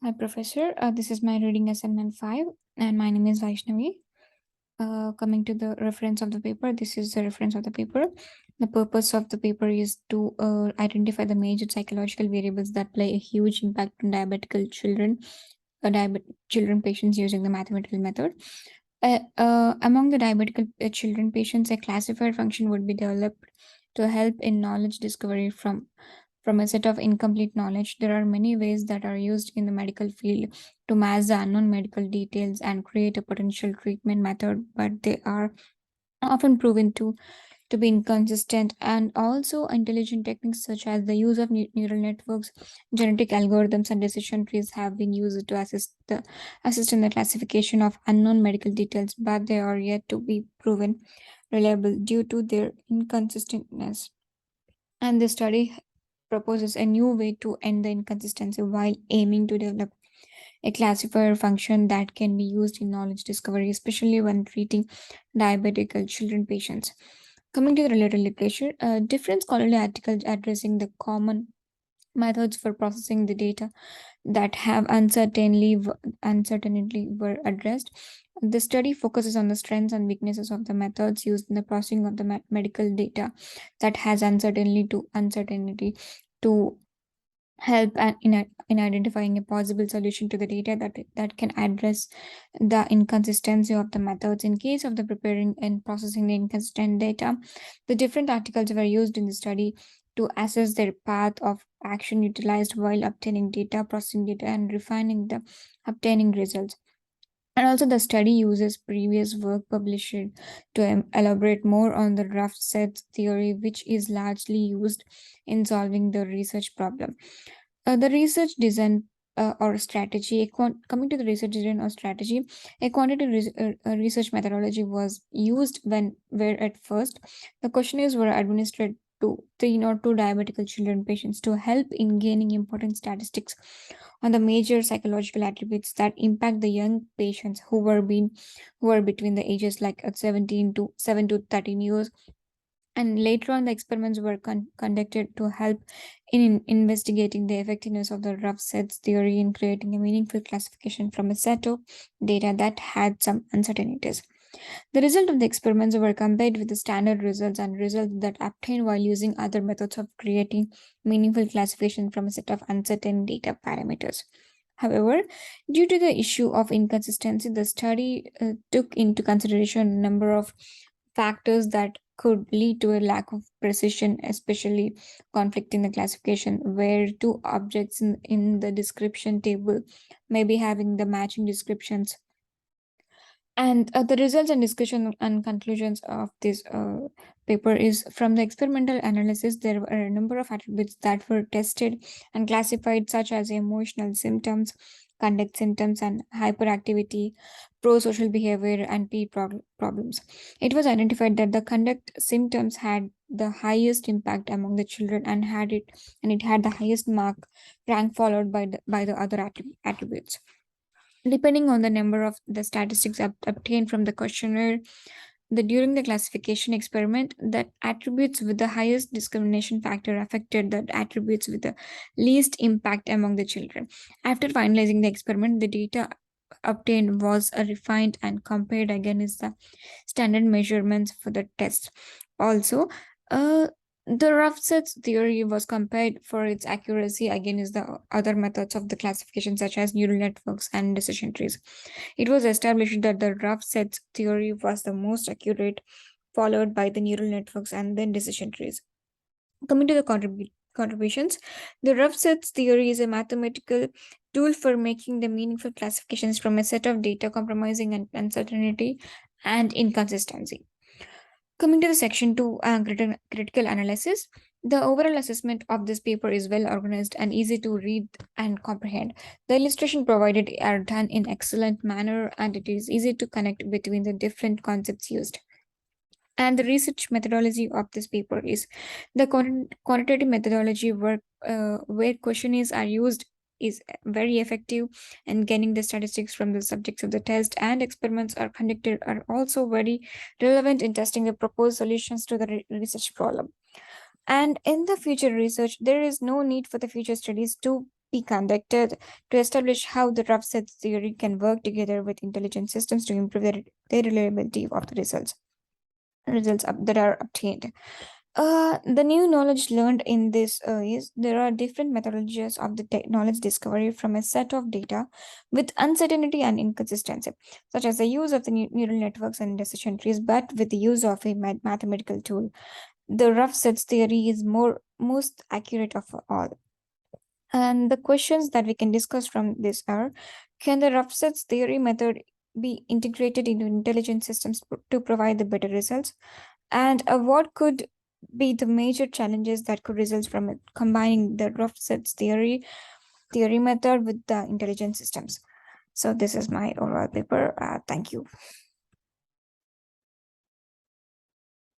Hi, Professor. This is my reading assignment 5, and my name is Vaishnavi. Coming to the reference of the paper, this is the reference of the paper. The purpose of the paper is to identify the major psychological variables that play a huge impact on diabetical children, children patients using the mathematical method. Among the diabetical children patients, a classifier function would be developed to help in knowledge discovery from a set of incomplete knowledge. There are many ways that are used in the medical field to mask the unknown medical details and create a potential treatment method, but they are often proven to be inconsistent. And also intelligent techniques such as the use of neural networks, genetic algorithms, and decision trees have been used to assist in the classification of unknown medical details, but they are yet to be proven reliable due to their inconsistentness. And the study proposes a new way to end the inconsistency while aiming to develop a classifier function that can be used in knowledge discovery, especially when treating diabetical children patients. Coming to the related literature, different scholarly articles addressing the common methods for processing the data that have uncertainly were addressed. The study focuses on the strengths and weaknesses of the methods used in the processing of the medical data that has uncertainty to help in identifying a possible solution to the data that can address the inconsistency of the methods. In case of the preparing and processing the inconsistent data, the different articles were used in the study to assess their path of action utilized while obtaining data, processing data, and refining the obtaining results. And also, the study uses previous work published to elaborate more on the rough sets theory, which is largely used in solving the research problem. The research design or strategy, coming to the research design or strategy, a research methodology was used where at first the questionnaires were administered to 302 diabetical children patients to help in gaining important statistics on the major psychological attributes that impact the young patients who were between the ages like 17 to 7 to 13 years. And later on, the experiments were conducted to help in investigating the effectiveness of the rough sets theory in creating a meaningful classification from a set of data that had some uncertainties. The result of the experiments were compared with the standard results and results that obtained while using other methods of creating meaningful classification from a set of uncertain data parameters. However, due to the issue of inconsistency, the study took into consideration a number of factors that could lead to a lack of precision, especially conflict in the classification, where two objects in the description table may be having the matching descriptions. And the results and discussion and conclusions of this paper is from the experimental analysis, there were a number of attributes that were tested and classified, such as emotional symptoms, conduct symptoms, and hyperactivity, pro-social behavior, and problems. It was identified that the conduct symptoms had the highest impact among the children and it had the highest mark rank followed by the other attributes. Depending on the number of the statistics obtained from the questionnaire, during the classification experiment, that attributes with the highest discrimination factor affected the attributes with the least impact among the children. After finalizing the experiment, the data obtained was refined and compared against the standard measurements for the test. Also, uh, the rough sets theory was compared for its accuracy against the other methods of the classification, such as neural networks and decision trees. It was established that the rough sets theory was the most accurate, followed by the neural networks and then decision trees. Coming to the contributions, the rough sets theory is a mathematical tool for making the meaningful classifications from a set of data compromising and uncertainty and inconsistency. Coming to the section 2, critical analysis, the overall assessment of this paper is well organized and easy to read and comprehend. The illustration provided are done in excellent manner and it is easy to connect between the different concepts used. And the research methodology of this paper is the quantitative methodology where questionnaires are used is very effective, and getting the statistics from the subjects of the test and experiments are conducted are also very relevant in testing the proposed solutions to the research problem. And in the future research, there is no need for the future studies to be conducted to establish how the rough sets theory can work together with intelligent systems to improve their reliability of the results that are obtained. The new knowledge learned in this is there are different methodologies of the knowledge discovery from a set of data with uncertainty and inconsistency, such as the use of the neural networks and decision trees, but with the use of a mathematical tool. The rough sets theory is most accurate of all. And the questions that we can discuss from this are: can the rough sets theory method be integrated into intelligent systems to provide the better results? And what could be the major challenges that could result from it, combining the rough sets theory method with the intelligent systems? So this is my overall paper. Thank you.